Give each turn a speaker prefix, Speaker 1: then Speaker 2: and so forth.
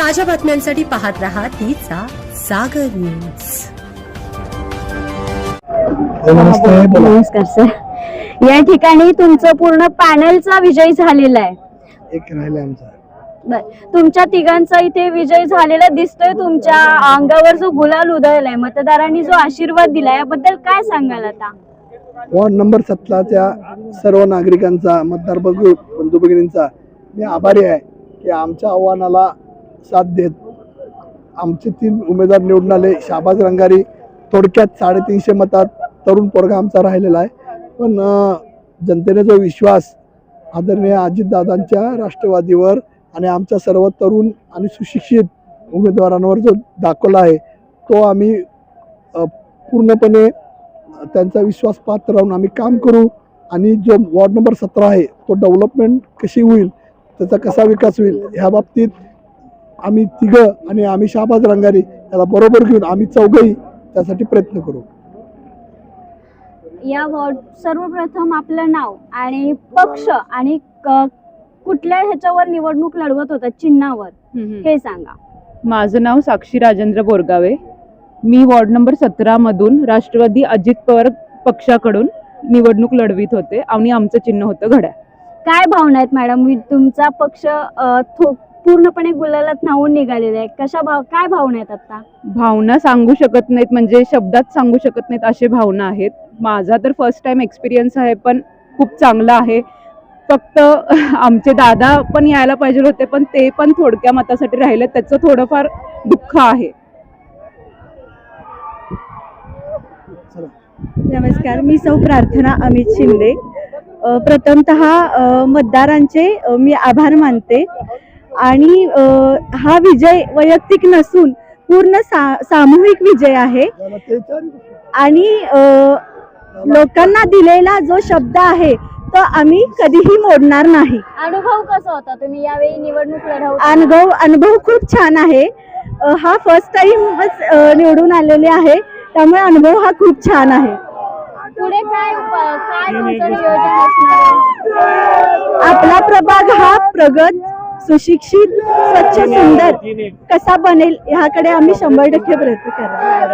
Speaker 1: ताज्या बातम्यांसाठी पाहत रहा तिचा सागर न्यूज।
Speaker 2: नमस्कार सर, या ठिकाणी तुमचं पूर्ण पॅनलचा विजय झालेला आहे।
Speaker 3: एक राहिला आमचा।
Speaker 2: तुमच्या तिघांचा इथे विजय झालेला दिसतोय। तुमच्या अंगावर जो गुलाल उधळलाय, मतदारांनी जो आशीर्वाद दिलाय, याबद्दल काय सांगाल आता?
Speaker 3: वॉर्ड नंबर 17च्या सर्व नागरिकांचा, मतदार बंधू भगिनींचा मी आभारी आहे की आमच्या आव्हानाला साथ देत आमचे 3 उमेदवार निवडून आले। शाहबाज रंगारी थोडक्यात 350 मतात तरुण पोरगा आमचा राहिलेला आहे, पण जनतेने जो विश्वास आदरणीय अजितदादांच्या राष्ट्रवादीवर आणि आमच्या सर्व तरुण आणि सुशिक्षित उमेदवारांवर जो दाखवला आहे, तो आम्ही पूर्णपणे त्यांचा विश्वास पात्र राहून आम्ही काम करू। आणि जो वॉर्ड नंबर 17 आहे तो डेव्हलपमेंट कशी होईल, त्याचा कसा विकास होईल, ह्या बाबतीत आम्ही तिघं आणि आम्ही शाहबाज रंगारी याला बरोबर घेऊन आम्ही चौघही त्यासाठी प्रयत्न करू।
Speaker 2: या वॉर्ड सर्वप्रथम आपलं नाव आणि पक्ष आणि कुठल्या ह्याच्यावर निवडणूक लढवत होता, चिन्हावर, हे सांगा।
Speaker 4: माझं नाव साक्षी राजेंद्र बोरगावे। मी वॉर्ड नंबर 17 मधून राष्ट्रवादी अजित पवार पक्षाकडून निवडणूक लढवित होते आणि आमचं चिन्ह होतं घड्याळ।
Speaker 2: काय भावना आहेत मॅडम? तुमचा पक्ष पूर्णपणे गुलालात न्हावून निघालेला आहे, काय भावना आहेत आता?
Speaker 4: भावना सांगू शकत नाहीत, म्हणजे शब्दात सांगू शकत नाहीत असे भावना आहेत। माझा तर फर्स्ट टाइम एक्सपिरियन्स आहे, पण खूप चांगला आहे। फक्त आमचे दादा पण यायला पाहिजे होते, पण ते पण थोडक्या मतासाठी राहिले, त्याचं थोडंफार दुःख आहे।
Speaker 5: नमस्कार, मी सौ प्रार्थना अमित शिंदे। प्रथमतः मतदारांचे मी आभार मानते आणि हा विजय वैयक्तिक नसून पूर्ण सामूहिक विजय आहे आणि लोकांना दिलेला जो शब्द आहे तो आम्ही कधीही मोडणार नाही।
Speaker 2: अनुभव कसा होता? तुम्ही यावेळी निवडणूक लढवता?
Speaker 5: अनुभव खूप छान आहे। हा फर्स्ट टाइमच निवडून आलेले आहे, त्यामुळे अनुभव हा खूप छान आहे।
Speaker 2: पुढे काय तुमचं नियोजन असणार आहे?
Speaker 5: आपला प्रभाग हा प्रगत, सुशिक्षित, स्वच्छ, सुंदर कसा बनेल ह्याकडे आम्ही 100% प्रयत्न करणार।